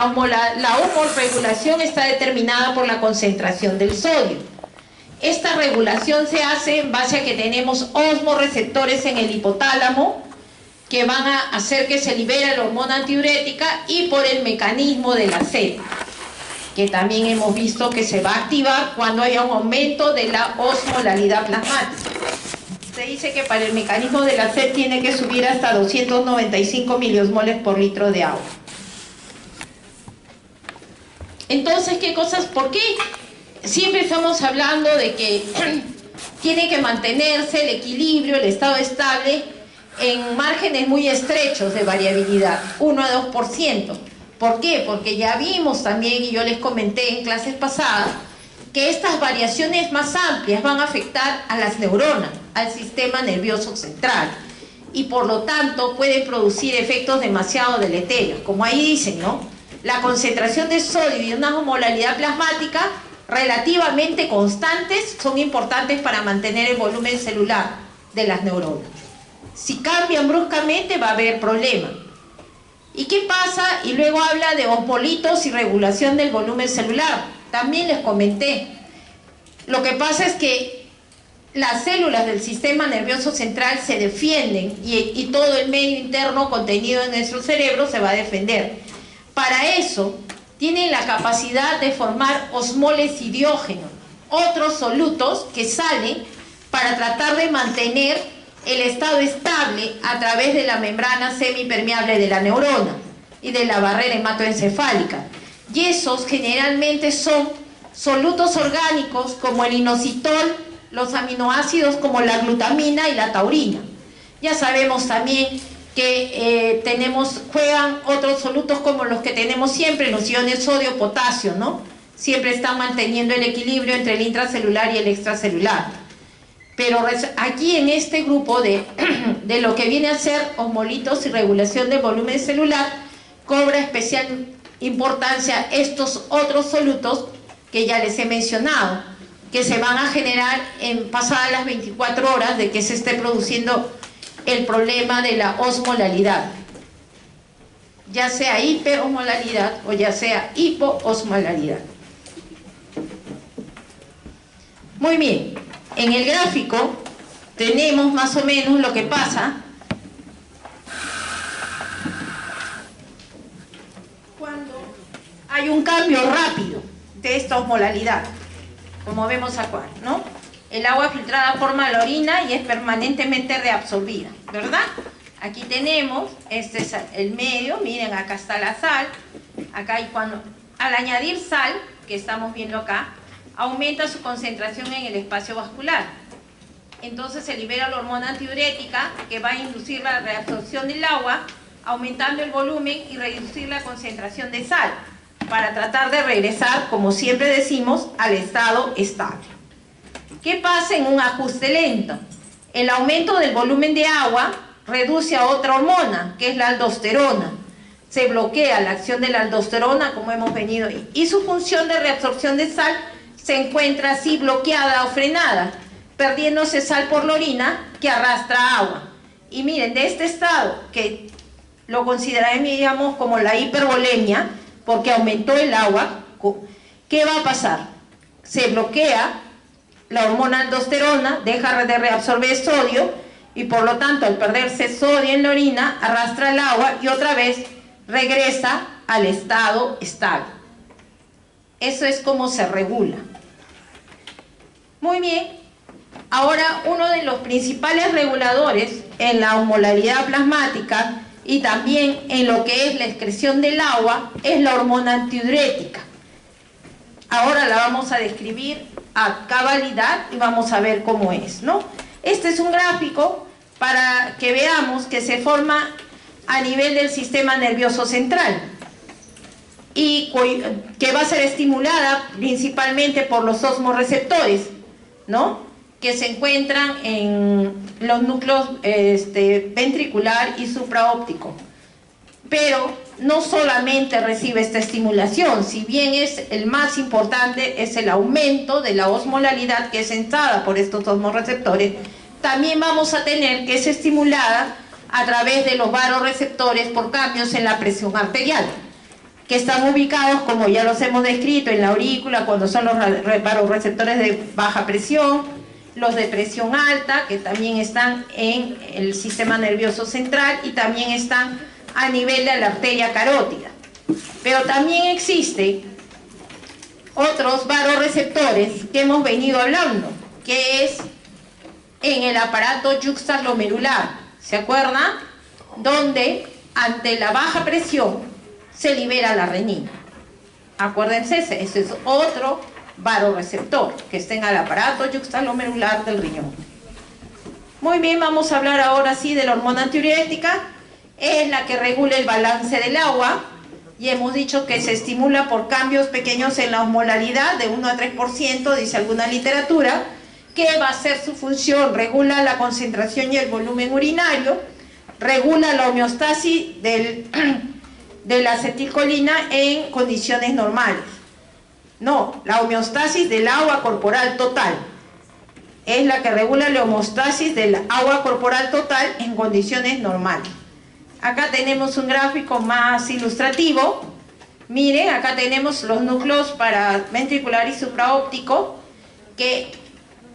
La osmorregulación está determinada por la concentración del sodio. Esta regulación se hace en base a que tenemos osmorreceptores en el hipotálamo que van a hacer que se libere la hormona antidiurética, y por el mecanismo de la sed, que también hemos visto que se va a activar cuando haya un aumento de la osmolalidad plasmática. Se dice que para el mecanismo de la sed tiene que subir hasta 295 miliosmoles por litro de agua. Entonces, ¿qué cosas? ¿Por qué siempre estamos hablando de que tiene que mantenerse el equilibrio, el estado estable, en márgenes muy estrechos de variabilidad, 1 a 2%? ¿Por qué? Porque ya vimos también, y yo les comenté en clases pasadas, que estas variaciones más amplias van a afectar a las neuronas, al sistema nervioso central, y por lo tanto pueden producir efectos demasiado deleterios, como ahí dicen, ¿no? La concentración de sodio y una osmolalidad plasmática relativamente constantes son importantes para mantener el volumen celular de las neuronas. Si cambian bruscamente va a haber problema. ¿Y qué pasa? Y luego habla de osmolitos y regulación del volumen celular. También les comenté. Lo que pasa es que las células del sistema nervioso central se defienden y todo el medio interno contenido en nuestro cerebro se va a defender. Para eso tienen la capacidad de formar osmoles y diógeno, otros solutos que salen para tratar de mantener el estado estable a través de la membrana semipermeable de la neurona y de la barrera hematoencefálica. Y esos generalmente son solutos orgánicos como el inositol, los aminoácidos como la glutamina y la taurina. Ya sabemos también que juegan otros solutos como los que tenemos siempre, los iones sodio-potasio, ¿no? Siempre están manteniendo el equilibrio entre el intracelular y el extracelular. Pero aquí en este grupo de lo que viene a ser osmolitos y regulación del volumen celular, cobra especial importancia estos otros solutos que ya les he mencionado, que se van a generar pasadas las 24 horas de que se esté produciendo el problema de la osmolalidad, ya sea hiperosmolalidad o ya sea hipoosmolalidad. Muy bien, en el gráfico tenemos más o menos lo que pasa cuando hay un cambio rápido de esta osmolalidad, como vemos acá, ¿no? El agua filtrada forma la orina y es permanentemente reabsorbida, ¿verdad? Aquí tenemos, este es el medio, miren, acá está la sal, acá, y al añadir sal, que estamos viendo acá, aumenta su concentración en el espacio vascular. Entonces se libera la hormona antidiurética que va a inducir la reabsorción del agua, aumentando el volumen y reducir la concentración de sal, para tratar de regresar, como siempre decimos, al estado estable. ¿Qué pasa en un ajuste lento? El aumento del volumen de agua reduce a otra hormona, que es la aldosterona. Se bloquea la acción de la aldosterona, como hemos venido, y su función de reabsorción de sal se encuentra así bloqueada o frenada, perdiéndose sal por la orina que arrastra agua. Y miren, de este estado, que lo consideraríamos como la hipervolemia, porque aumentó el agua, ¿qué va a pasar? Se bloquea la hormona aldosterona, deja de reabsorber sodio y por lo tanto al perderse sodio en la orina arrastra el agua y otra vez regresa al estado estable. Eso es como se regula. Muy bien, ahora uno de los principales reguladores en la osmolaridad plasmática y también en lo que es la excreción del agua es la hormona antidiurética. Ahora la vamos a describir a cabalidad y vamos a ver cómo es, ¿no? Este es un gráfico para que veamos que se forma a nivel del sistema nervioso central y que va a ser estimulada principalmente por los osmorreceptores, ¿no? Que se encuentran en los núcleos ventricular y supraóptico. Pero no solamente recibe esta estimulación, si bien es el más importante, es el aumento de la osmolalidad que es sentada por estos osmorreceptores, también vamos a tener que es estimulada a través de los vasoreceptores por cambios en la presión arterial. que están ubicados, como ya los hemos descrito, en la aurícula, cuando son los varoreceptores de baja presión, los de presión alta, que también están en el sistema nervioso central y también están a nivel de la arteria carótida. Pero también existen otros varoreceptores que hemos venido hablando, que es en el aparato yuxtaglomerular, ¿se acuerdan? Donde ante la baja presión se libera la renina. Acuérdense, ese es otro varoreceptor que está en el aparato yuxtaglomerular del riñón. Muy bien, vamos a hablar ahora sí de la hormona antidiurética. Es la que regula el balance del agua y hemos dicho que se estimula por cambios pequeños en la osmolaridad de 1 a 3%, dice alguna literatura. ¿Qué va a ser su función? Regula la concentración y el volumen urinario, regula la homeostasis de la acetilcolina en condiciones normales. No, la homeostasis del agua corporal total. Es la que regula la homeostasis del agua corporal total en condiciones normales. Acá tenemos un gráfico más ilustrativo. Miren, acá tenemos los núcleos paraventricular y supraóptico que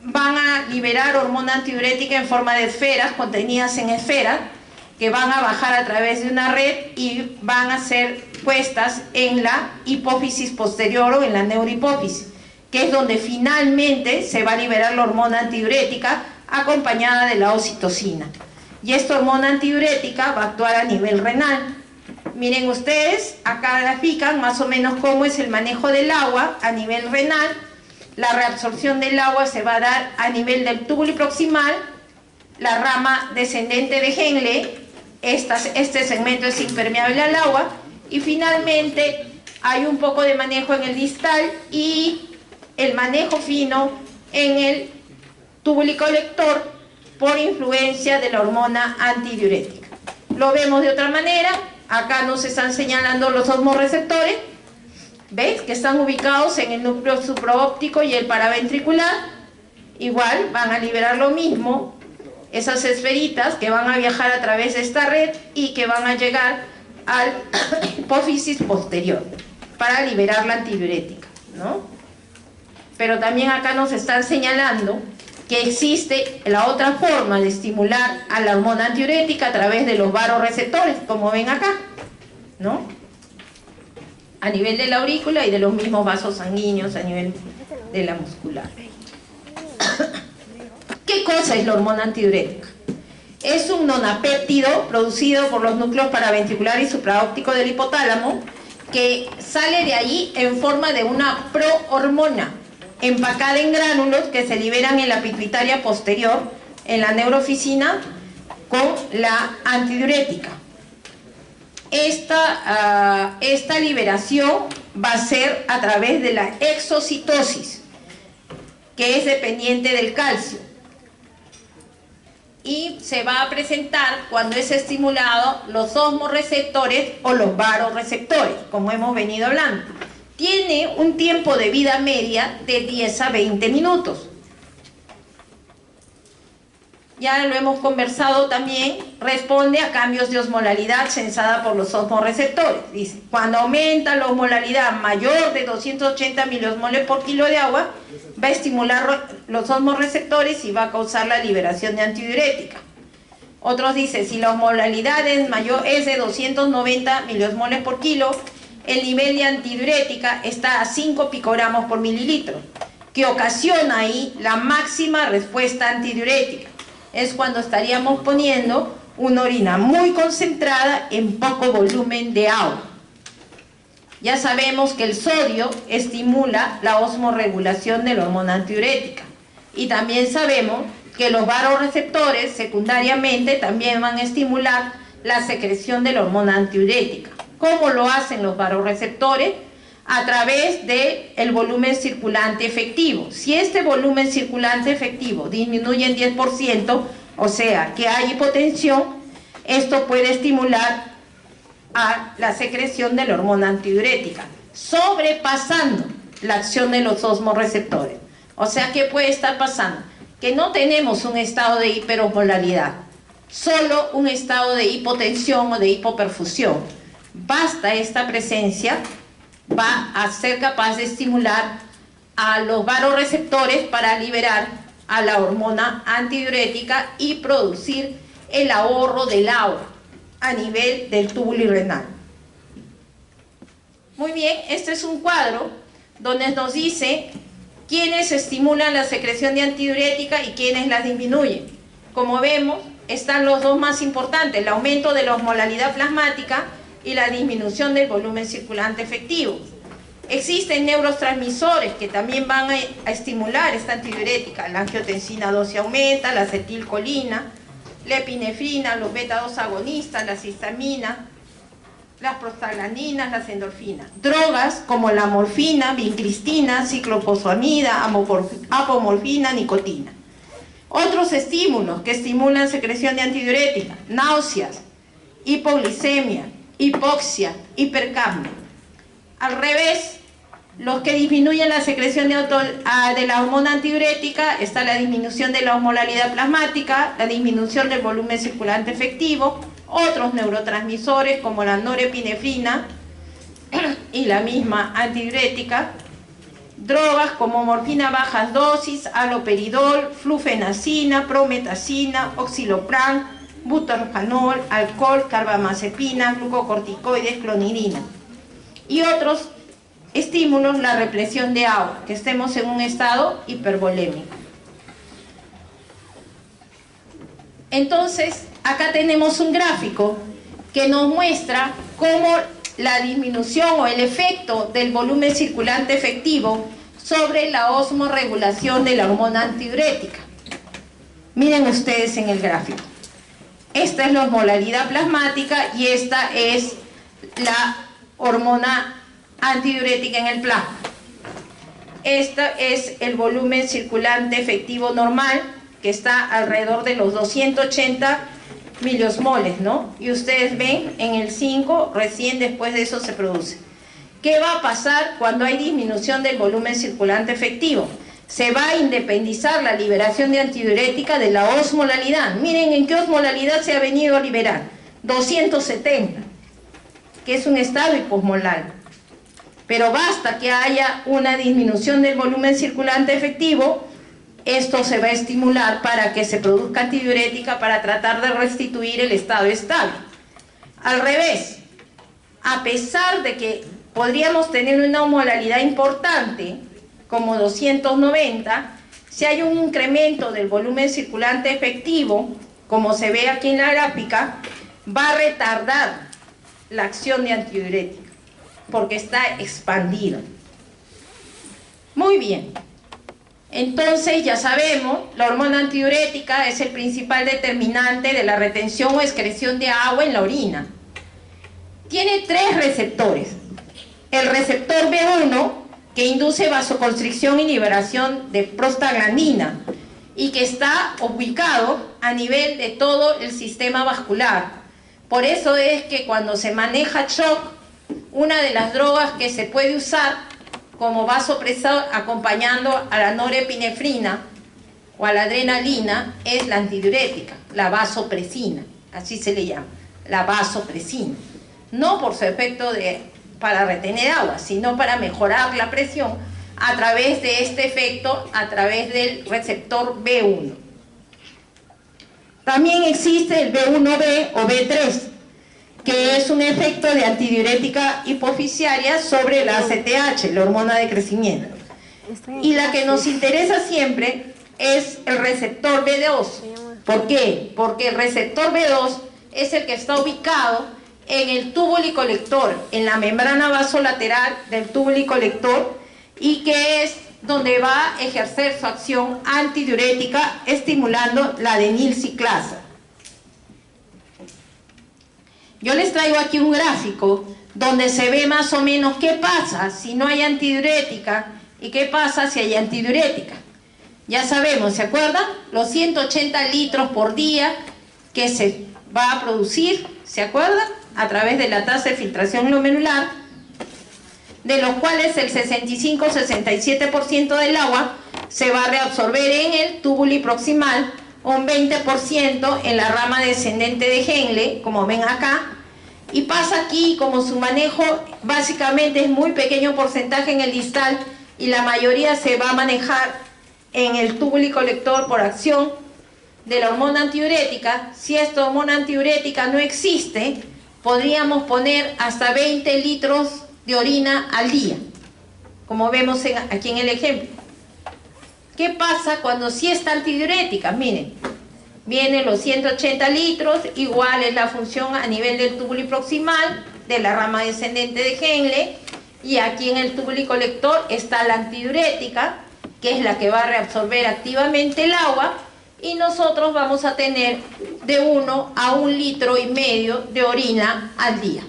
van a liberar hormona antidiurética en forma de esferas, contenidas en esferas, que van a bajar a través de una red y van a ser puestas en la hipófisis posterior o en la neurohipófisis, que es donde finalmente se va a liberar la hormona antidiurética acompañada de la oxitocina. Y esta hormona antidiurética va a actuar a nivel renal. Miren ustedes, acá grafican más o menos cómo es el manejo del agua a nivel renal. La reabsorción del agua se va a dar a nivel del túbulo proximal, la rama descendente de Henle. Este segmento es impermeable al agua, y finalmente hay un poco de manejo en el distal y el manejo fino en el túbulo colector por influencia de la hormona antidiurética. Lo vemos de otra manera. Acá nos están señalando los osmoreceptores, ¿ves? Que están ubicados en el núcleo supraóptico y el paraventricular. Igual van a liberar lo mismo, esas esferitas que van a viajar a través de esta red y que van a llegar al hipófisis posterior para liberar la antidiurética, ¿no? Pero también acá nos están señalando que existe la otra forma de estimular a la hormona antidiurética a través de los varoreceptores, como ven acá, ¿no? A nivel de la aurícula y de los mismos vasos sanguíneos a nivel de la muscular. ¿Qué cosa es la hormona antidiurética? Es un nonapéptido producido por los núcleos paraventricular y supraóptico del hipotálamo, que sale de allí en forma de una prohormona empacada en gránulos que se liberan en la pituitaria posterior, en la neurofisina, con la antidiurética. Esta liberación va a ser a través de la exocitosis, que es dependiente del calcio, y se va a presentar cuando es estimulado los osmoreceptores o los varoreceptores, como hemos venido hablando. Tiene un tiempo de vida media de 10 a 20 minutos. Ya lo hemos conversado también, responde a cambios de osmolaridad sensada por los osmoreceptores. Dice, cuando aumenta la osmolaridad mayor de 280 miliosmoles por kilo de agua, va a estimular los osmoreceptores y va a causar la liberación de antidiurética. Otros dicen, si la osmolaridad es de 290 miliosmoles por kilo, el nivel de antidiurética está a 5 picogramos por mililitro, que ocasiona ahí la máxima respuesta antidiurética. Es cuando estaríamos poniendo una orina muy concentrada en poco volumen de agua. Ya sabemos que el sodio estimula la osmorregulación de la hormona antidiurética. Y también sabemos que los varoreceptores secundariamente también van a estimular la secreción de la hormona antidiurética. ¿Cómo lo hacen los varoreceptores? A través del volumen circulante efectivo. Si este volumen circulante efectivo disminuye en 10%, o sea que hay hipotensión, esto puede estimular a la secreción de la hormona antidiurética, sobrepasando la acción de los osmoreceptores. O sea, ¿qué puede estar pasando? Que no tenemos un estado de hiperosmolaridad, solo un estado de hipotensión o de hipoperfusión. basta esta presencia, va a ser capaz de estimular a los vasoreceptores para liberar a la hormona antidiurética y producir el ahorro del agua a nivel del túbulo renal. Muy bien, este es un cuadro donde nos dice quiénes estimulan la secreción de antidiurética y quiénes la disminuyen. Como vemos, están los dos más importantes, el aumento de la osmolalidad plasmática y la disminución del volumen circulante efectivo. Existen neurotransmisores que también van a estimular esta antidiurética. La angiotensina 2 se aumenta, la acetilcolina, la epinefrina, los beta-2 agonistas, la histamina, las prostaglandinas, las endorfinas. Drogas como la morfina, vincristina, ciclofosfamida, apomorfina, nicotina. Otros estímulos que estimulan secreción de antidiurética: náuseas, hipoglicemia, hipoxia, hipercapnia. Al revés, los que disminuyen la secreción de la hormona antidiurética, está la disminución de la osmolalidad plasmática, la disminución del volumen circulante efectivo, otros neurotransmisores como la norepinefrina y la misma antidiurética, drogas como morfina bajas dosis, haloperidol, flufenacina, prometacina, oxilopran, butorfanol, alcohol, carbamazepina, glucocorticoides, clonidina. Y otros estímulos, la represión de agua, que estemos en un estado hipervolémico. Entonces, acá tenemos un gráfico que nos muestra cómo la disminución o el efecto del volumen circulante efectivo sobre la osmorregulación de la hormona antidiurética. Miren ustedes en el gráfico. Esta es la osmolalidad plasmática y esta es la hormona antidiurética en el plasma. Este es el volumen circulante efectivo normal, que está alrededor de los 280 miliosmoles, ¿no? Y ustedes ven en el 5, recién después de eso se produce. ¿Qué va a pasar cuando hay disminución del volumen circulante efectivo? Se va a independizar la liberación de antidiurética de la osmolalidad. Miren en qué osmolalidad se ha venido a liberar. 270, que es un estado hiposmolar. Pero basta que haya una disminución del volumen circulante efectivo, esto se va a estimular para que se produzca antidiurética para tratar de restituir el estado estable. Al revés, a pesar de que podríamos tener una osmolalidad importante, como 290, si hay un incremento del volumen circulante efectivo, como se ve aquí en la gráfica, va a retardar la acción de antidiurética, porque está expandido. Muy bien. Entonces ya sabemos, la hormona antidiurética es el principal determinante de la retención o excreción de agua en la orina. Tiene 3 receptores. El receptor B1, que induce vasoconstricción y liberación de prostaglandina y que está ubicado a nivel de todo el sistema vascular. Por eso es que cuando se maneja shock, una de las drogas que se puede usar como vasopresor acompañando a la norepinefrina o a la adrenalina es la antidiurética, la vasopresina, así se le llama, la vasopresina. No por su efecto para retener agua, sino para mejorar la presión a través de este efecto, a través del receptor B1. También existe el B1B o B3, que es un efecto de antidiurética hipoficiaria sobre la ACTH, la hormona de crecimiento. Y la que nos interesa siempre es el receptor B2. ¿Por qué? Porque el receptor B2 es el que está ubicado en el túbulo colector, en la membrana vasolateral del túbulo colector, y que es donde va a ejercer su acción antidiurética estimulando la adenilciclasa. Yo les traigo aquí un gráfico donde se ve más o menos qué pasa si no hay antidiurética y qué pasa si hay antidiurética. Ya sabemos, ¿se acuerdan? Los 180 litros por día que se va a producir, ¿se acuerdan? A través de la tasa de filtración glomerular, de los cuales el 65-67% del agua se va a reabsorber en el túbulo proximal, un 20% en la rama descendente de Henle, como ven acá, Y pasa aquí, como su manejo básicamente es muy pequeño porcentaje en el distal y la mayoría se va a manejar en el túbulo y colector por acción de la hormona antidiurética. Si esta hormona antidiurética no existe, podríamos poner hasta 20 litros de orina al día, como vemos aquí en el ejemplo. ¿Qué pasa cuando sí está antidiurética? Miren, vienen los 180 litros, igual es la función a nivel del túbulo proximal, de la rama descendente de Henle, y aquí en el túbulo y colector está la antidiurética, que es la que va a reabsorber activamente el agua, y nosotros vamos a tener de 1 a 1,5 litros de orina al día.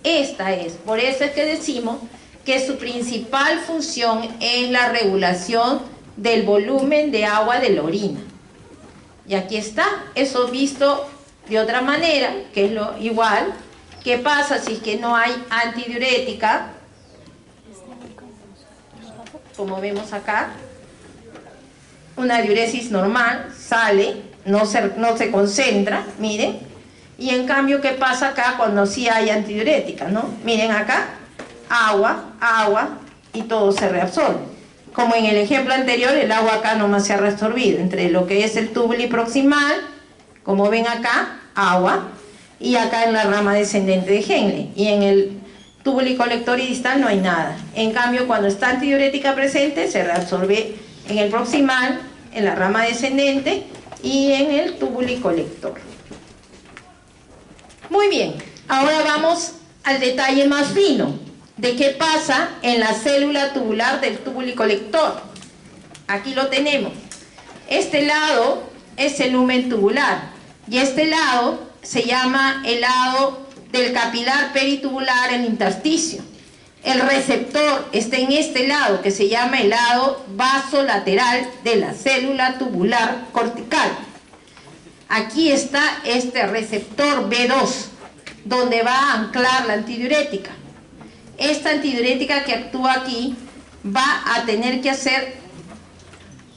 Esta es, por eso es que decimos que su principal función es la regulación del volumen de agua de la orina. Y aquí está, eso visto de otra manera, que es lo igual. ¿Qué pasa si es que no hay antidiurética? Como vemos acá, una diuresis normal, sale, no se concentra, miren. Y en cambio, ¿qué pasa acá cuando sí hay antidiurética, no? Miren acá, agua, agua, y todo se reabsorbe. Como en el ejemplo anterior, el agua acá nomás se ha reabsorbido, entre lo que es el túbulo proximal, como ven acá, agua, y acá en la rama descendente de Henle. Y en el túbulo colector y distal no hay nada. En cambio, cuando está antidiurética presente, se reabsorbe en el proximal, en la rama descendente y en el túbulo colector. Muy bien, ahora vamos al detalle más fino de qué pasa en la célula tubular del túbulo colector. Aquí lo tenemos. Este lado es el lumen tubular y este lado se llama el lado del capilar peritubular, el intersticio. El receptor está en este lado, que se llama el lado vasolateral de la célula tubular cortical. Aquí está este receptor B2, donde va a anclar la antidiurética. Esta antidiurética que actúa aquí va a tener que hacer,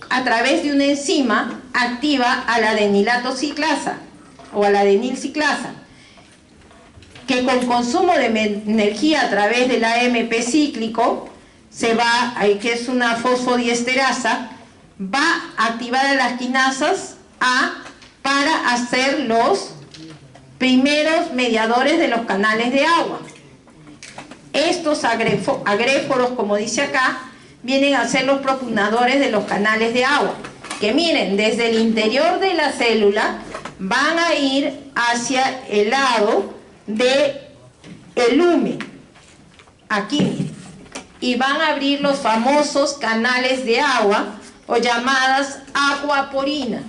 a través de una enzima, activa a la adenilato ciclasa o a la adenilciclasa, que con consumo de energía a través del AMP cíclico se va, que es una fosfodiesterasa, va a activar a las quinasas A para hacer los primeros mediadores de los canales de agua. Estos agréforos, como dice acá, vienen a ser los propugnadores de los canales de agua, que miren, desde el interior de la célula van a ir hacia el lado del lumen, aquí miren, y van a abrir los famosos canales de agua o llamadas aquaporina.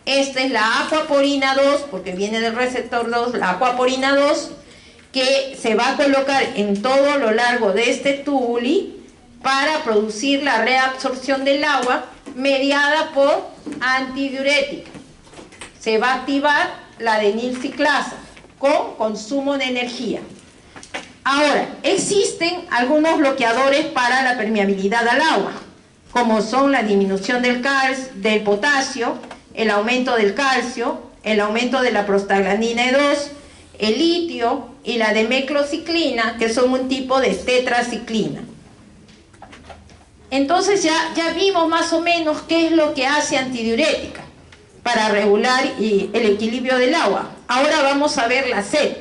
Esta es la aquaporina 2, porque viene del receptor 2, la aquaporina 2, que se va a colocar en todo lo largo de este tubuli para producir la reabsorción del agua mediada por antidiurética. Se va a activar la adenilciclasa con consumo de energía. Ahora, existen algunos bloqueadores para la permeabilidad al agua, como son la disminución del potasio, el aumento del calcio, el aumento de la prostaglandina E2, el litio y la demeclociclina, que son un tipo de tetraciclina. Entonces ya vimos más o menos qué es lo que hace antidiurética para regular el equilibrio del agua. Ahora vamos a ver la sed.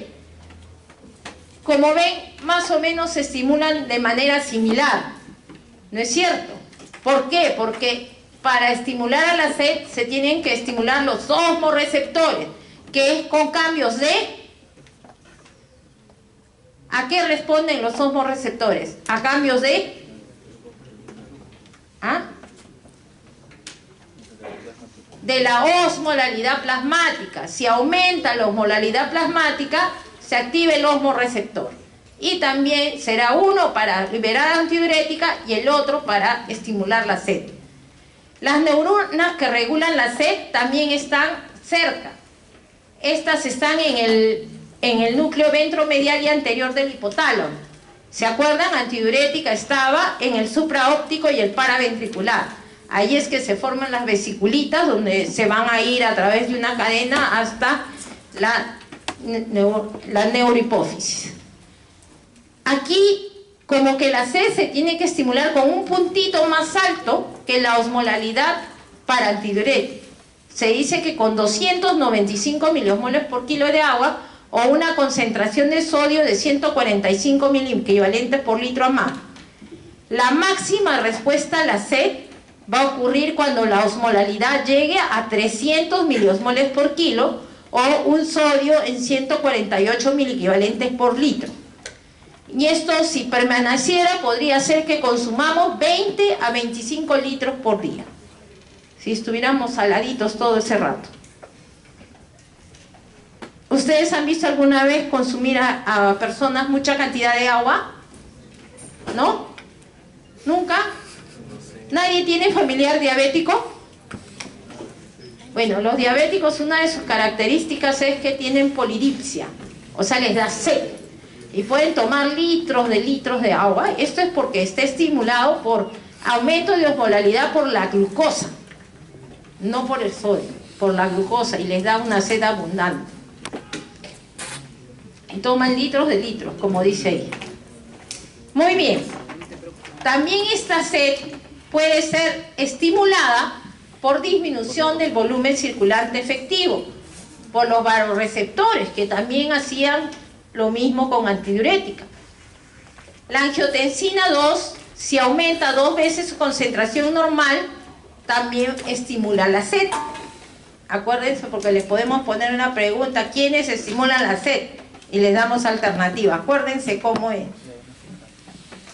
Como ven, más o menos se estimulan de manera similar, ¿no es cierto? ¿Por qué? Porque para estimular a la sed se tienen que estimular los osmoreceptores, que es con cambios de... ¿A qué responden los osmoreceptores? A cambios de... ¿Ah? De la osmolalidad plasmática. Si aumenta la osmolalidad plasmática, se activa el osmoreceptor. Y también será uno para liberar antidiurética y el otro para estimular la sed. Las neuronas que regulan la sed también están cerca. Estas están en el núcleo ventromedial y anterior del hipotálamo. ¿Se acuerdan? Antidiurética estaba en el supraóptico y el paraventricular. Ahí es que se forman las vesiculitas, donde se van a ir a través de una cadena hasta la neurohipófisis. Aquí, como que la sed se tiene que estimular con un puntito más alto que la osmolalidad para antidiurético. Se dice que con 295 miliosmoles por kilo de agua o una concentración de sodio de 145 miliequivalentes por litro a más. La máxima respuesta a la sed va a ocurrir cuando la osmolalidad llegue a 300 miliosmoles por kilo o un sodio en 148 miliequivalentes por litro. Y esto, si permaneciera, podría ser que consumamos 20 a 25 litros por día, si estuviéramos saladitos todo ese rato. ¿Ustedes han visto alguna vez consumir a personas mucha cantidad de agua? ¿No? ¿Nunca? ¿Nadie tiene familiar diabético? Bueno, los diabéticos, una de sus características es que tienen polidipsia, o sea, les da sed. Y pueden tomar litros de agua. Esto es porque está estimulado por aumento de osmolalidad por la glucosa, no por el sodio, por la glucosa, y les da una sed abundante. Y toman litros, como dice ahí. Muy bien. También esta sed puede ser estimulada por disminución del volumen circulante efectivo, por los vasoreceptores, que también hacían lo mismo con antidiurética. La angiotensina 2, si aumenta 2 veces su concentración normal, también estimula la sed. Acuérdense, porque les podemos poner una pregunta: ¿quiénes estimulan la sed? Y les damos alternativa. Acuérdense cómo es.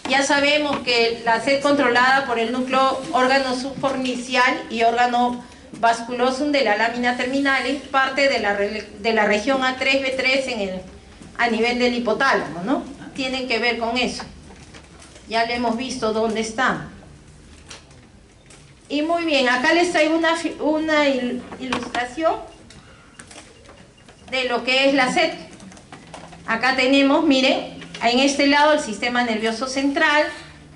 Ya sabemos que la sed controlada por el núcleo órgano subfornicial y órgano vasculosum de la lámina terminal es parte de la región A3-B3 a nivel del hipotálamo, ¿no? Tienen que ver con eso. Ya le hemos visto dónde están. Y muy bien, acá les traigo una ilustración de lo que es la sed. Acá tenemos, miren, en este lado el sistema nervioso central,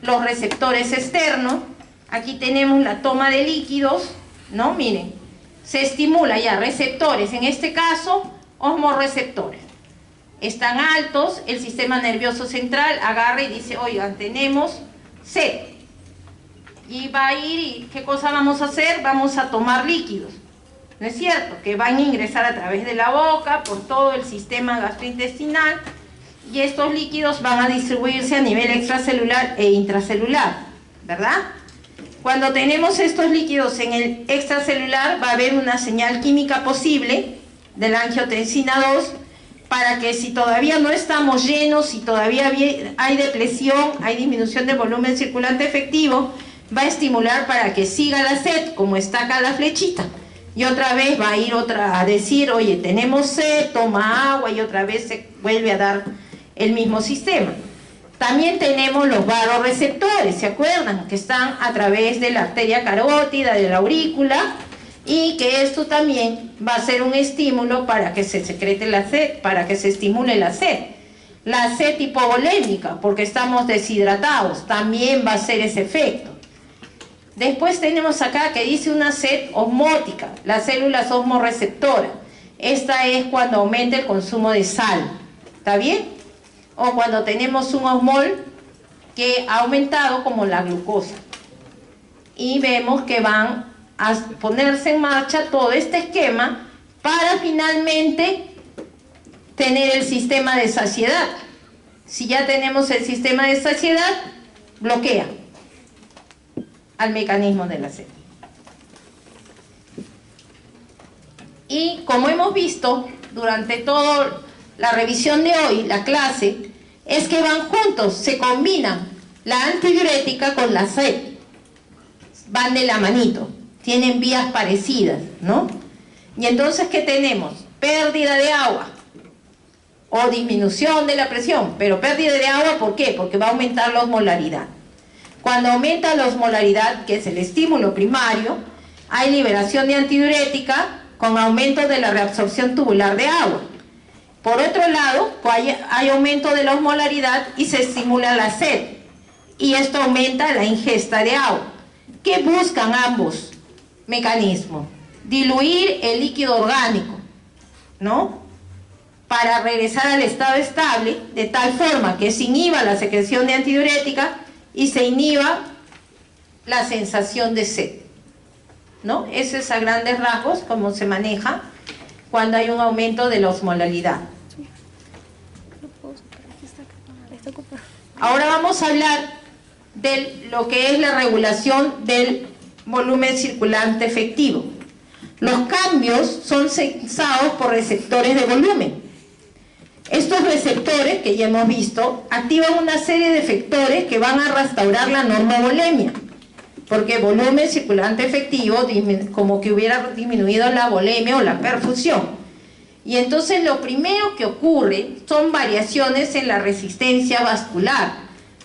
los receptores externos. Aquí tenemos la toma de líquidos, ¿no? Miren, se estimula ya receptores, en este caso, osmorreceptores. Están altos, el sistema nervioso central agarra y dice: oigan, tenemos sed. Y va a ir, y ¿qué cosa vamos a hacer? Vamos a tomar líquidos. ¿No es cierto? Que van a ingresar a través de la boca, por todo el sistema gastrointestinal, y estos líquidos van a distribuirse a nivel extracelular e intracelular, ¿verdad? Cuando tenemos estos líquidos en el extracelular, va a haber una señal química posible de la angiotensina 2, para que si todavía no estamos llenos, si todavía hay depresión, hay disminución de volumen circulante efectivo, va a estimular para que siga la sed, como está acá la flechita. Y otra vez va a ir a decir: oye, tenemos sed, toma agua, y otra vez se vuelve a dar el mismo sistema. También tenemos los vasoreceptores, ¿se acuerdan? Que están a través de la arteria carótida, de la aurícula, y que esto también va a ser un estímulo para que se secrete la sed, para que se estimule la sed. La sed hipovolémica, porque estamos deshidratados, también va a ser ese efecto. Después tenemos acá que dice una sed osmótica, las células osmorreceptoras. Esta es cuando aumenta el consumo de sal, ¿está bien? O cuando tenemos un osmol que ha aumentado, como la glucosa. Y vemos que van a ponerse en marcha todo este esquema para finalmente tener el sistema de saciedad. Si ya tenemos el sistema de saciedad, bloquea al mecanismo de la sed. Y como hemos visto durante toda la revisión de hoy, la clase, es que van juntos, se combinan la antidiurética con la sed, van de la manito, tienen vías parecidas, ¿no? Y entonces, ¿qué tenemos? Pérdida de agua o disminución de la presión, pero pérdida de agua, ¿por qué? Porque va a aumentar la osmolaridad. Cuando aumenta la osmolaridad, que es el estímulo primario, hay liberación de antidiurética con aumento de la reabsorción tubular de agua. Por otro lado, hay aumento de la osmolaridad y se estimula la sed, y esto aumenta la ingesta de agua. ¿Qué buscan ambos mecanismos? Diluir el líquido orgánico, ¿no? para regresar al estado estable, de tal forma que se inhiba la secreción de antidiurética y se inhiba la sensación de sed, ¿no? Eso es a grandes rasgos cómo se maneja cuando hay un aumento de la osmolalidad. Ahora vamos a hablar de lo que es la regulación del volumen circulante efectivo. Los cambios son sensados por receptores de volumen. Estos receptores, que ya hemos visto, activan una serie de efectores que van a restaurar la normovolemia, porque volumen circulante efectivo, como que hubiera disminuido la volemia o la perfusión. Y entonces lo primero que ocurre son variaciones en la resistencia vascular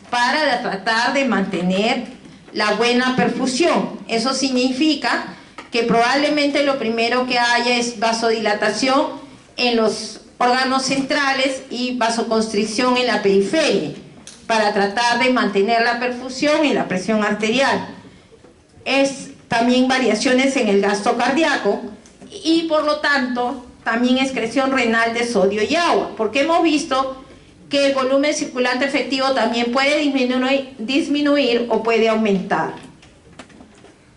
para tratar de mantener la buena perfusión. Eso significa que probablemente lo primero que haya es vasodilatación en los órganos centrales y vasoconstricción en la periferia para tratar de mantener la perfusión y la presión arterial. Es también variaciones en el gasto cardíaco y por lo tanto también excreción renal de sodio y agua, porque hemos visto que el volumen circulante efectivo también puede disminuir o puede aumentar.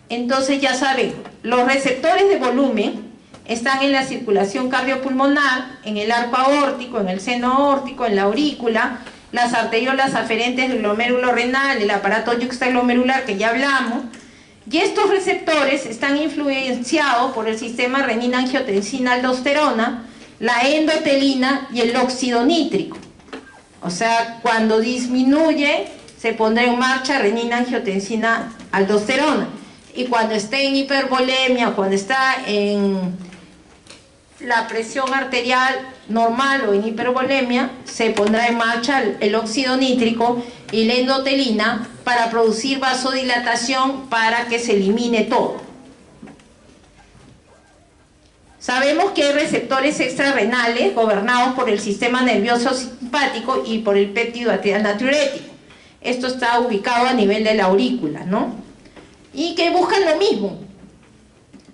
Entonces ya saben, los receptores de volumen están en la circulación cardiopulmonar, en el arco aórtico, en el seno aórtico, en la aurícula, las arteriolas aferentes del glomérulo renal, el aparato yuxtaglomerular que ya hablamos, y estos receptores están influenciados por el sistema renina-angiotensina-aldosterona, la endotelina y el óxido nítrico. O sea, cuando disminuye, se pondrá en marcha renina-angiotensina-aldosterona. Y cuando esté en hipervolemia, o cuando está en la presión arterial normal o en hipervolemia, se pondrá en marcha el óxido nítrico y la endotelina para producir vasodilatación para que se elimine todo. Sabemos que hay receptores extrarrenales gobernados por el sistema nervioso simpático y por el péptido atrial natriurético. Esto está ubicado a nivel de la aurícula, ¿no? Y que buscan lo mismo.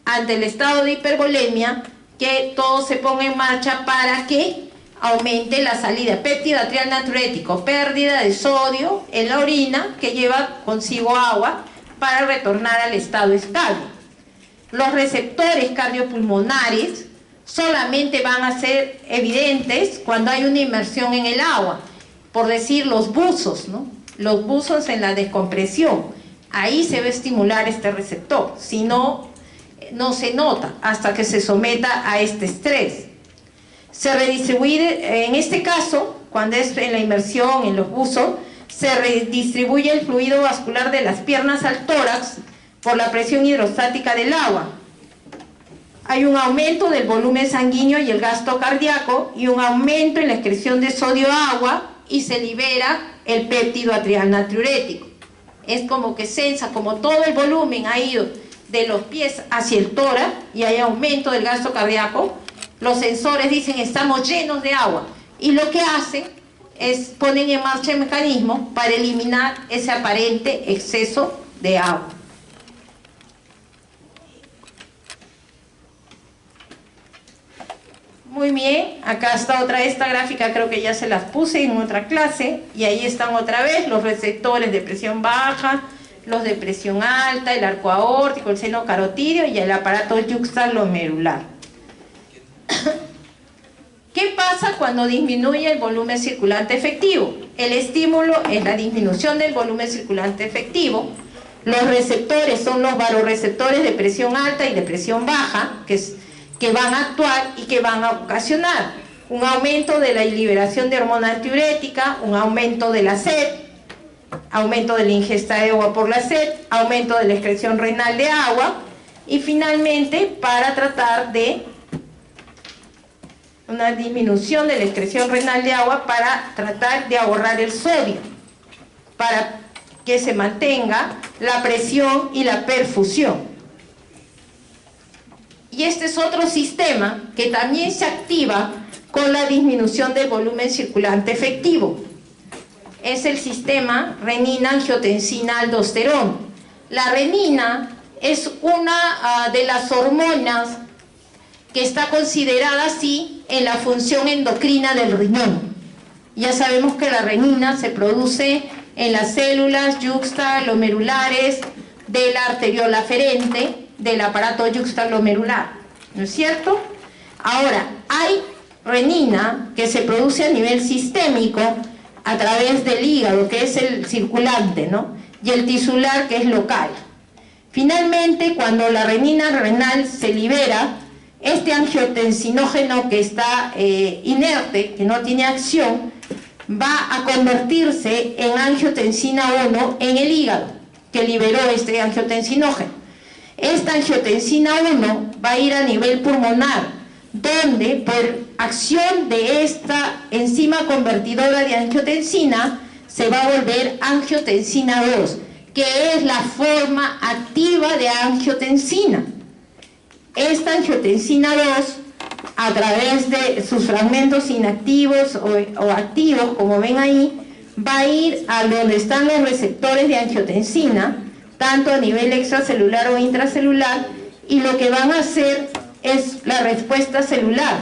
Ante el estado de hipervolemia, que todo se ponga en marcha para que aumente la salida. Péptido atrial natriurético, pérdida de sodio en la orina que lleva consigo agua para retornar al estado estable. Los receptores cardiopulmonares solamente van a ser evidentes cuando hay una inmersión en el agua, por decir los buzos, ¿no? Los buzos en la descompresión, ahí se va a estimular este receptor, si no, no se nota hasta que se someta a este estrés. Se redistribuye, en este caso, cuando es en la inmersión, en los buzos, se redistribuye el fluido vascular de las piernas al tórax por la presión hidrostática del agua. Hay un aumento del volumen sanguíneo y el gasto cardíaco y un aumento en la excreción de sodio-agua y se libera el péptido atrial natriurético. Es como que sensa, como todo el volumen ha ido de los pies hacia el tórax y hay aumento del gasto cardíaco, los sensores dicen estamos llenos de agua y lo que hacen es poner en marcha el mecanismo para eliminar ese aparente exceso de agua. Muy bien, acá está otra vez esta gráfica, creo que ya se las puse en otra clase y ahí están otra vez los receptores de presión baja, los de presión alta, el arco aórtico, el seno carotídeo y el aparato yuxtaglomerular. ¿Qué pasa cuando disminuye el volumen circulante efectivo? El estímulo es la disminución del volumen circulante efectivo. Los receptores son los varoreceptores de presión alta y de presión baja, que van a actuar y que van a ocasionar un aumento de la liberación de hormona antidiurética, un aumento de la sed, aumento de la ingesta de agua por la sed, aumento de la excreción renal de agua y finalmente para tratar de una disminución de la excreción renal de agua para tratar de ahorrar el sodio, para que se mantenga la presión y la perfusión. Y este es otro sistema que también se activa con la disminución del volumen circulante efectivo. Es el sistema renina-angiotensina-aldosterona. La renina es una de las hormonas que está considerada así en la función endocrina del riñón. Ya sabemos que la renina se produce en las células yuxtaglomerulares de la arteriola aferente del aparato yuxtaglomerular, ¿no es cierto? Ahora, hay renina que se produce a nivel sistémico a través del hígado, que es el circulante, ¿no? Y el tisular, que es local. Finalmente, cuando la renina renal se libera, este angiotensinógeno que está inerte, que no tiene acción, va a convertirse en angiotensina 1 en el hígado, que liberó este angiotensinógeno. Esta angiotensina 1 va a ir a nivel pulmonar, donde por acción de esta enzima convertidora de angiotensina se va a volver angiotensina 2, que es la forma activa de angiotensina. Esta angiotensina 2, a través de sus fragmentos inactivos o activos, como ven ahí, va a ir a donde están los receptores de angiotensina, tanto a nivel extracelular o intracelular, y lo que van a hacer es la respuesta celular,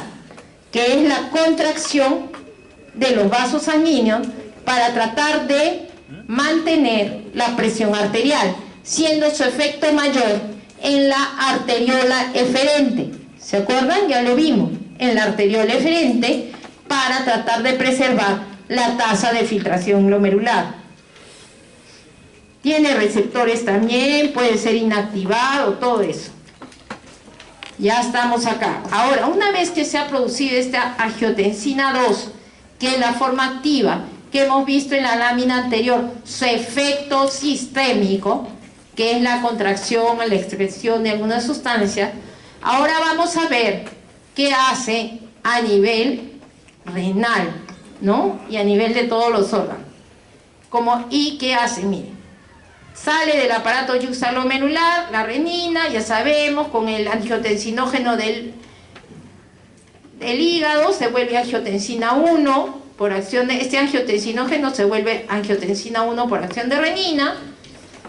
que es la contracción de los vasos sanguíneos para tratar de mantener la presión arterial, siendo su efecto mayor en la arteriola eferente. ¿Se acuerdan? Ya lo vimos, en la arteriola eferente, para tratar de preservar la tasa de filtración glomerular. Tiene receptores también, puede ser inactivado, todo eso. Ya estamos acá. Ahora, una vez que se ha producido esta angiotensina 2, que es la forma activa, que hemos visto en la lámina anterior, su efecto sistémico, que es la contracción, la excreción de algunas sustancias, ahora vamos a ver qué hace a nivel renal, ¿no? Y a nivel de todos los órganos. ¿Y qué hace? Miren. Sale del aparato yuxtaglomerular, la renina, ya sabemos, con el angiotensinógeno del hígado, se vuelve angiotensina 1, por acción de este angiotensinógeno se vuelve angiotensina 1 por acción de renina.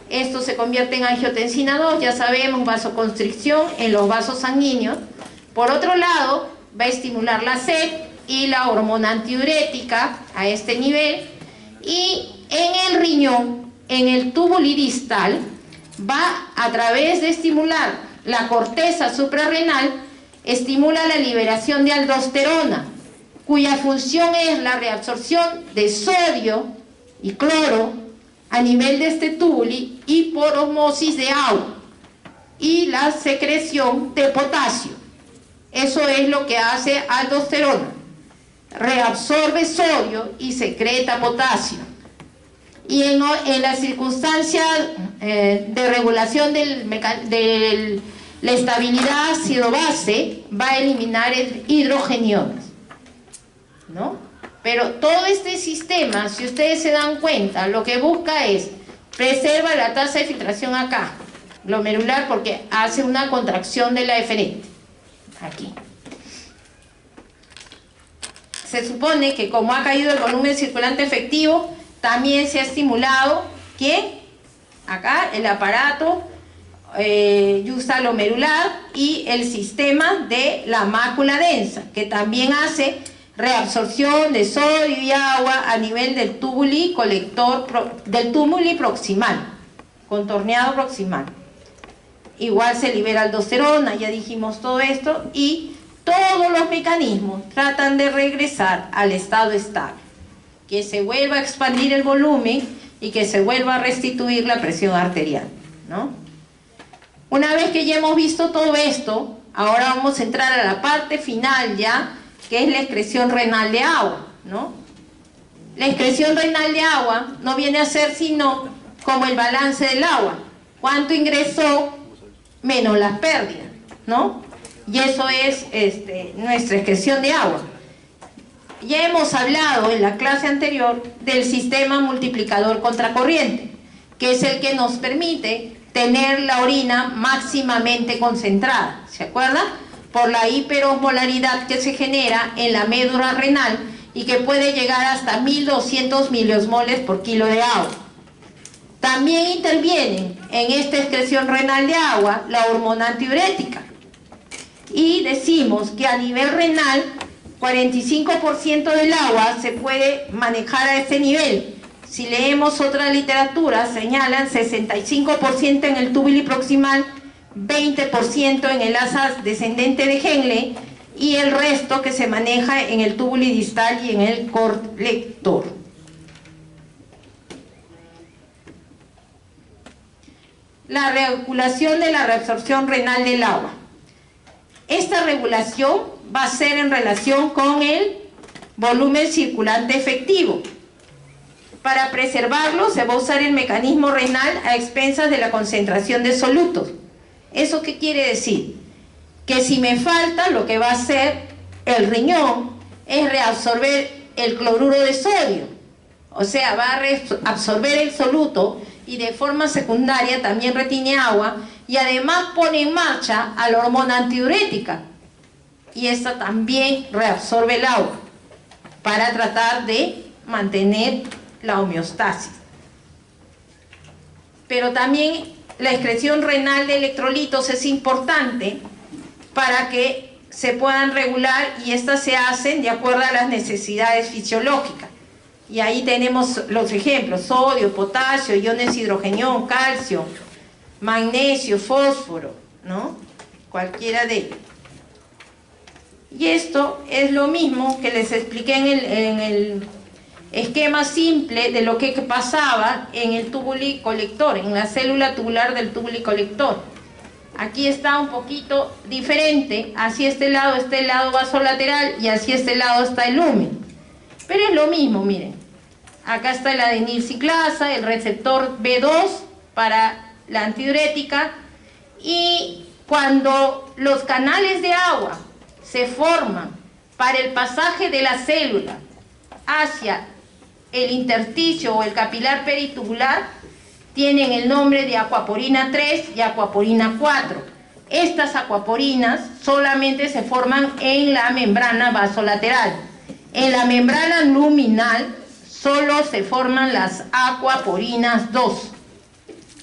Esto se convierte en angiotensina 2, ya sabemos, vasoconstricción en los vasos sanguíneos. Por otro lado, va a estimular la sed y la hormona antidiurética a este nivel. Y en el riñón, en el túbulo distal, va a través de estimular la corteza suprarrenal, estimula la liberación de aldosterona, cuya función es la reabsorción de sodio y cloro a nivel de este túbulo y por osmosis de agua, y la secreción de potasio. Eso es lo que hace aldosterona, reabsorbe sodio y secreta potasio. Y en las circunstancias de regulación de la estabilidad ácido-base, va a eliminar hidrogeniones, ¿no? Pero todo este sistema, si ustedes se dan cuenta, lo que busca es preserva la tasa de filtración acá, glomerular, porque hace una contracción de la eferente, aquí. Se supone que como ha caído el volumen circulante efectivo, también se ha estimulado, ¿quién? Acá, el aparato yuxtaglomerular y el sistema de la mácula densa, que también hace reabsorción de sodio y agua a nivel del túbulo colector, del túbulo proximal, contorneado proximal. Igual se libera aldosterona, ya dijimos todo esto, y todos los mecanismos tratan de regresar al estado estable, que se vuelva a expandir el volumen y que se vuelva a restituir la presión arterial, ¿no? Una vez que ya hemos visto todo esto, ahora vamos a entrar a la parte final ya, que es la excreción renal de agua, ¿no? La excreción renal de agua no viene a ser sino como el balance del agua. ¿Cuánto ingresó menos las pérdidas, ¿no? Y eso es nuestra excreción de agua. Ya hemos hablado en la clase anterior del sistema multiplicador contracorriente, que es el que nos permite tener la orina máximamente concentrada, ¿se acuerdan? Por la hiperosmolaridad que se genera en la médula renal y que puede llegar hasta 1200 miliosmoles por kilo de agua. También intervienen en esta excreción renal de agua la hormona antidiurética. y decimos que a nivel renal 45% del agua se puede manejar a ese nivel. Si leemos otra literatura, señalan 65% en el túbulo proximal, 20% en el asa descendente de Henle y el resto que se maneja en el túbulo distal y en el colector. La regulación de la reabsorción renal del agua. Esta regulación va a ser en relación con el volumen circulante efectivo. Para preservarlo se va a usar el mecanismo renal a expensas de la concentración de solutos. ¿Eso qué quiere decir? Que si me falta, lo que va a hacer el riñón es reabsorber el cloruro de sodio. O sea, va a reabsorber el soluto y de forma secundaria también retiene agua y además pone en marcha a la hormona antidiurética. Y esta también reabsorbe el agua para tratar de mantener la homeostasis. Pero también la excreción renal de electrolitos es importante para que se puedan regular y estas se hacen de acuerdo a las necesidades fisiológicas. Y ahí tenemos los ejemplos: sodio, potasio, iones hidrogenión, calcio, magnesio, fósforo, ¿no? Cualquiera de ellos. Y esto es lo mismo que les expliqué en el esquema simple de lo que pasaba en el túbulo colector, en la célula tubular del túbulo colector. Aquí está un poquito diferente, así este lado vasolateral y así este lado está el lumen. Pero es lo mismo, miren. Acá está la adenilciclasa, el receptor B2 para la antidiurética, y cuando los canales de agua se forman para el pasaje de la célula hacia el intersticio o el capilar peritubular, tienen el nombre de acuaporina 3 y acuaporina 4. Estas acuaporinas solamente se forman en la membrana vasolateral. En la membrana luminal solo se forman las acuaporinas 2.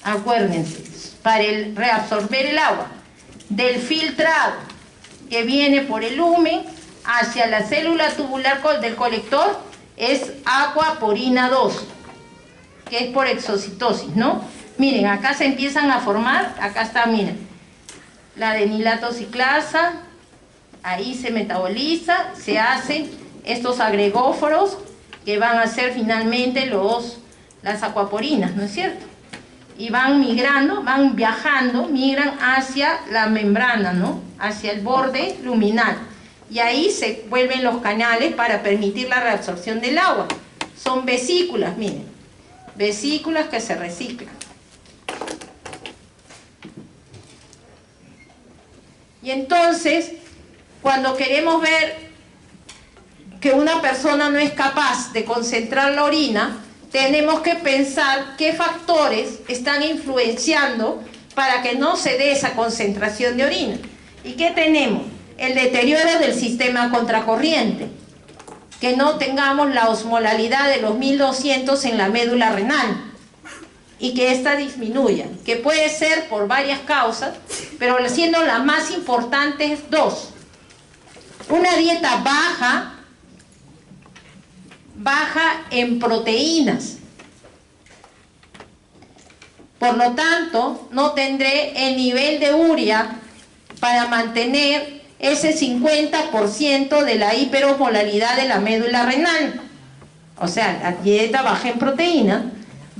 Acuérdense, para reabsorber el agua del filtrado que viene por el lumen hacia la célula tubular del colector es acuaporina 2, que es por exocitosis, ¿no? Miren, acá se empiezan a formar, acá está, miren, la adenilatociclasa, ahí se metaboliza, se hacen estos agregóforos que van a ser finalmente las acuaporinas, ¿no es cierto? Y van migrando, van viajando, migran hacia la membrana, ¿no? Hacia el borde luminal. Y ahí se vuelven los canales para permitir la reabsorción del agua. Son vesículas, miren, vesículas que se reciclan. Y entonces, cuando queremos ver que una persona no es capaz de concentrar la orina, tenemos que pensar qué factores están influenciando para que no se dé esa concentración de orina. ¿Y qué tenemos? El deterioro del sistema contracorriente, que no tengamos la osmolalidad de los 1200 en la médula renal y que ésta disminuya, que puede ser por varias causas, pero siendo las más importantes dos: una dieta baja en proteínas, por lo tanto no tendré el nivel de urea para mantener ese 50% de la hiperosmolalidad de la médula renal. O sea, la dieta baja en proteínas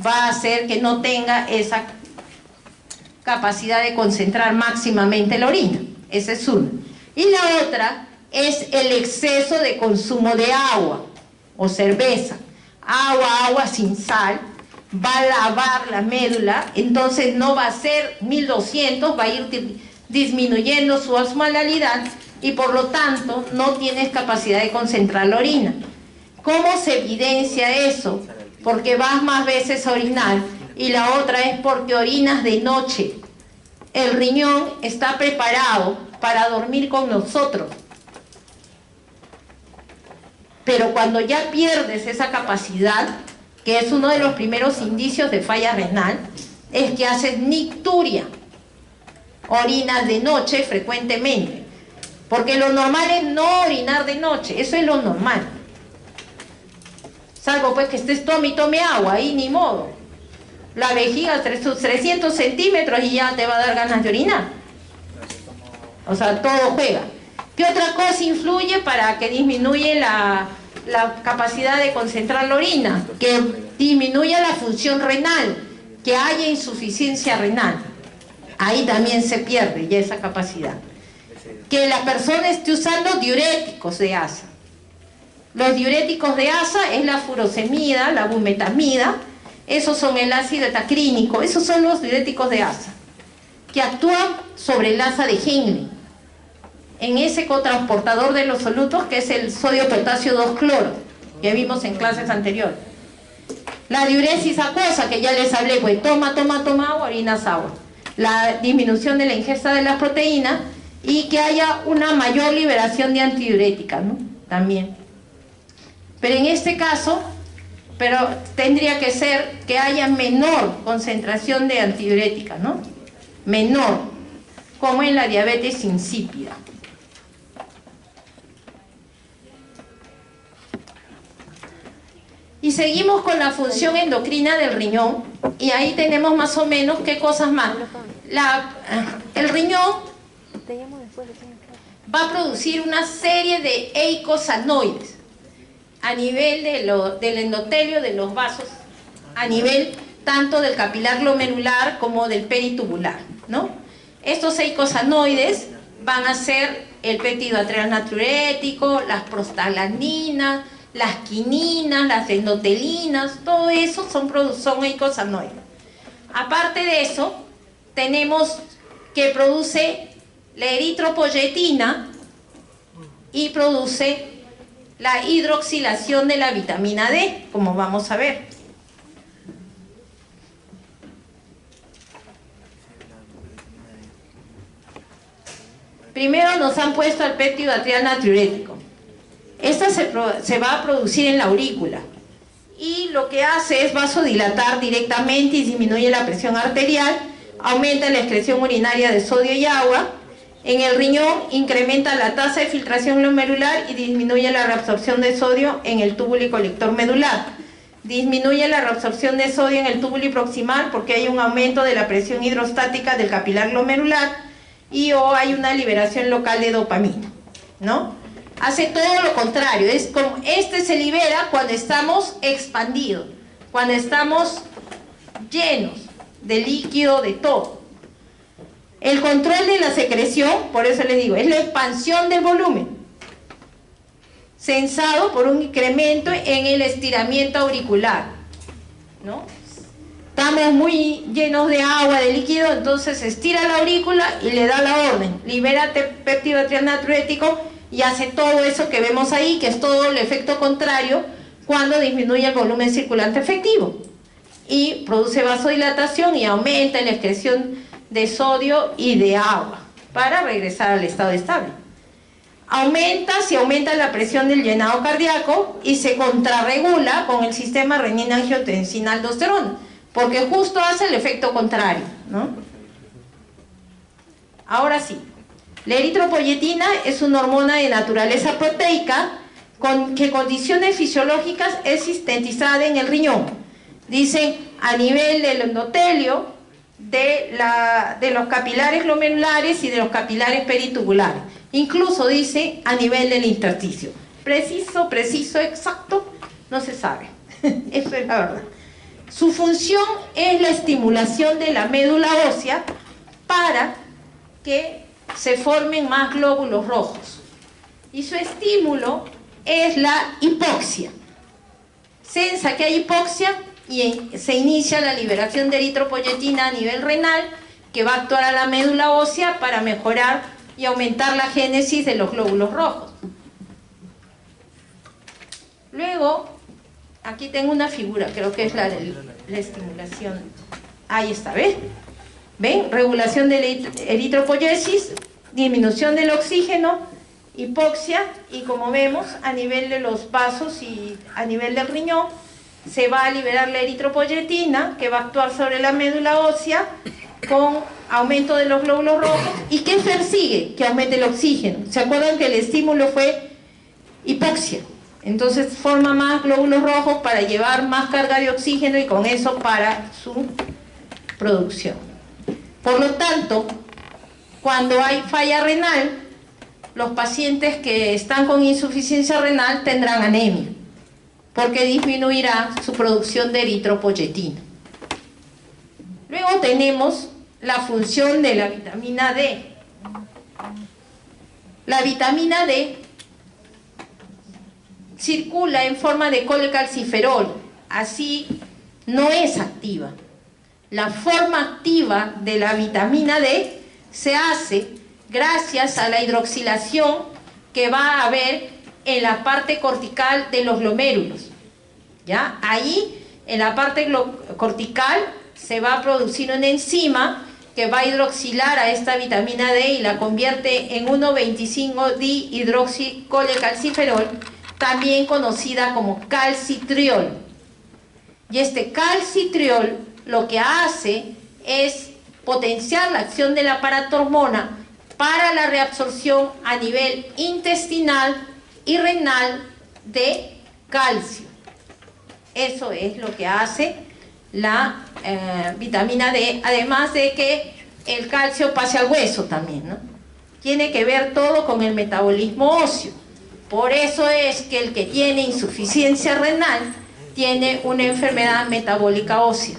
va a hacer que no tenga esa capacidad de concentrar máximamente la orina. Esa es una. Y la otra es el exceso de consumo de agua o cerveza. Agua sin sal, va a lavar la médula, entonces no va a ser 1200, va a ir disminuyendo su osmolalidad y por lo tanto no tienes capacidad de concentrar la orina. ¿Cómo se evidencia eso? Porque vas más veces a orinar, y la otra es porque orinas de noche. El riñón está preparado para dormir con nosotros, pero cuando ya pierdes esa capacidad, que es uno de los primeros indicios de falla renal, es que haces nicturia, orinas de noche frecuentemente. Porque lo normal es no orinar de noche, eso es lo normal. Salvo pues que estés tome agua, ahí ni modo. La vejiga 300 centímetros y ya te va a dar ganas de orinar. O sea, todo juega. ¿Qué otra cosa influye para que disminuya la capacidad de concentrar la orina? Que disminuya la función renal, que haya insuficiencia renal. Ahí también se pierde ya esa capacidad. Que la persona esté usando diuréticos de asa. Los diuréticos de asa es la furosemida, la bumetamida, esos son el ácido etacrínico, esos son los diuréticos de asa, que actúan sobre el asa de Henle, en ese cotransportador de los solutos que es el sodio-potasio 2-cloro, que vimos en clases anteriores. La diuresis acuosa, que ya les hablé, pues toma agua, orinas agua. La disminución de la ingesta de las proteínas y que haya una mayor liberación de antidiuréticas, ¿no? También. Pero en este caso, tendría que ser que haya menor concentración de antidiurética, ¿no? Menor, como en la diabetes insípida. Y seguimos con la función endocrina del riñón, y ahí tenemos más o menos qué cosas más. El riñón va a producir una serie de eicosanoides a nivel del endotelio de los vasos, a nivel tanto del capilar glomerular como del peritubular, ¿no? Estos eicosanoides van a ser el péptido arterial natriurético, las prostaglandinas, las quininas, las endotelinas, todo eso son eicosanoides. Aparte de eso, tenemos que produce la eritropoyetina y produce la hidroxilación de la vitamina D, como vamos a ver. Primero nos han puesto el péptido arterial natriurético. Esta se va a producir en la aurícula y lo que hace es vasodilatar directamente y disminuye la presión arterial, aumenta la excreción urinaria de sodio y agua. En el riñón incrementa la tasa de filtración glomerular y disminuye la reabsorción de sodio en el túbulo y colector medular. Disminuye la reabsorción de sodio en el túbulo proximal porque hay un aumento de la presión hidrostática del capilar glomerular o hay una liberación local de dopamina, ¿no? Hace todo lo contrario, es como se libera cuando estamos expandidos, cuando estamos llenos de líquido, de todo. El control de la secreción, por eso les digo, es la expansión del volumen, censado por un incremento en el estiramiento auricular, ¿no? Estamos muy llenos de agua, de líquido, entonces estira la aurícula y le da la orden, libérate péptido arterial natriurético, y hace todo eso que vemos ahí, que es todo el efecto contrario cuando disminuye el volumen circulante efectivo y produce vasodilatación y aumenta la excreción de sodio y de agua para regresar al estado estable. Se aumenta la presión del llenado cardíaco y se contrarregula con el sistema renina-angiotensina-aldosterona, porque justo hace el efecto contrario, ¿no? Ahora sí. La eritropoyetina es una hormona de naturaleza proteica que condiciones fisiológicas es sintetizada en el riñón. Dicen a nivel del endotelio, de los capilares glomerulares y de los capilares peritubulares. Incluso dice a nivel del intersticio. Preciso, exacto, no se sabe. Eso es la verdad. Su función es la estimulación de la médula ósea para que se formen más glóbulos rojos. Y su estímulo es la hipoxia. Sensa que hay hipoxia y se inicia la liberación de eritropoyetina a nivel renal, que va a actuar a la médula ósea para mejorar y aumentar la génesis de los glóbulos rojos. Luego, aquí tengo una figura, creo que es la estimulación. Ahí está, ¿ves? ¿Ven? Regulación de la eritropoyesis, disminución del oxígeno, hipoxia, y como vemos, a nivel de los vasos y a nivel del riñón, se va a liberar la eritropoyetina, que va a actuar sobre la médula ósea con aumento de los glóbulos rojos. ¿Y qué persigue? Que aumente el oxígeno. ¿Se acuerdan que el estímulo fue hipoxia? Entonces forma más glóbulos rojos para llevar más carga de oxígeno y con eso para su producción. Por lo tanto, cuando hay falla renal, los pacientes que están con insuficiencia renal tendrán anemia, porque disminuirá su producción de eritropoyetina. Luego tenemos la función de la vitamina D. La vitamina D circula en forma de colecalciferol, así no es activa. La forma activa de la vitamina D se hace gracias a la hidroxilación que va a haber en la parte cortical de los glomérulos. ¿Ya? Ahí, en la parte cortical, se va a producir una enzima que va a hidroxilar a esta vitamina D y la convierte en 1,25-dihidroxicolecalciferol, también conocida como calcitriol. Y este calcitriol lo que hace es potenciar la acción de la paratormona para la reabsorción a nivel intestinal y renal de calcio. Eso es lo que hace la vitamina D, además de que el calcio pase al hueso también, ¿no? Tiene que ver todo con el metabolismo óseo. Por eso es que el que tiene insuficiencia renal tiene una enfermedad metabólica ósea,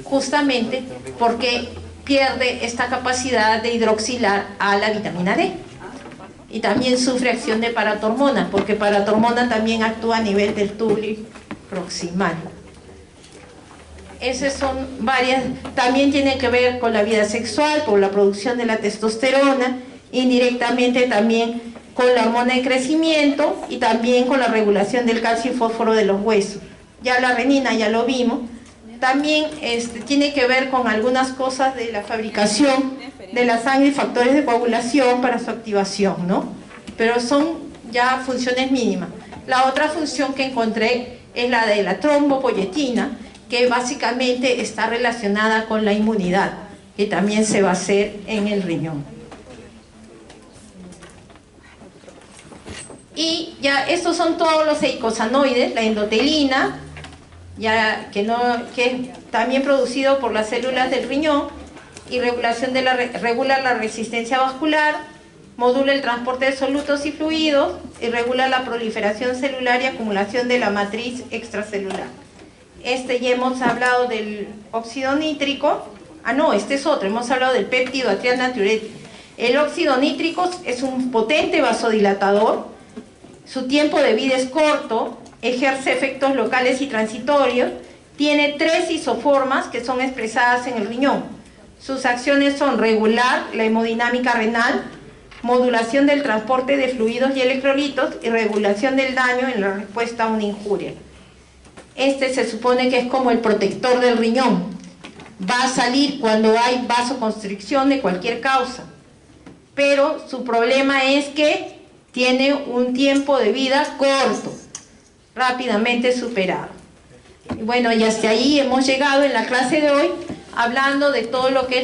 justamente porque pierde esta capacidad de hidroxilar a la vitamina D. Y también sufre acción de paratormona, porque paratormona también actúa a nivel del túbulo proximal. Esas son varias, también tienen que ver con la vida sexual, por la producción de la testosterona, indirectamente también con la hormona de crecimiento y también con la regulación del calcio y fósforo de los huesos. Ya la renina ya lo vimos. También tiene que ver con algunas cosas de la fabricación de la sangre y factores de coagulación para su activación, ¿no? Pero son ya funciones mínimas. La otra función que encontré es la de la trombopoyetina, que básicamente está relacionada con la inmunidad, que también se va a hacer en el riñón. Y ya estos son todos los eicosanoides, la endotelina, ya que es también producido por las células del riñón y regula la resistencia vascular, modula el transporte de solutos y fluidos y regula la proliferación celular y acumulación de la matriz extracelular. Ya hemos hablado del óxido nítrico. Este es otro, hemos hablado del péptido atrial natriurético. El óxido nítrico es un potente vasodilatador, su tiempo de vida es corto, ejerce efectos locales y transitorios, tiene 3 isoformas que son expresadas en el riñón. Sus acciones son regular la hemodinámica renal, modulación del transporte de fluidos y electrolitos y regulación del daño en la respuesta a una injuria. Se supone que es como el protector del riñón. Va a salir cuando hay vasoconstricción de cualquier causa. Pero su problema es que tiene un tiempo de vida corto, rápidamente superado. Y bueno, y hasta ahí hemos llegado en la clase de hoy, hablando de todo lo que es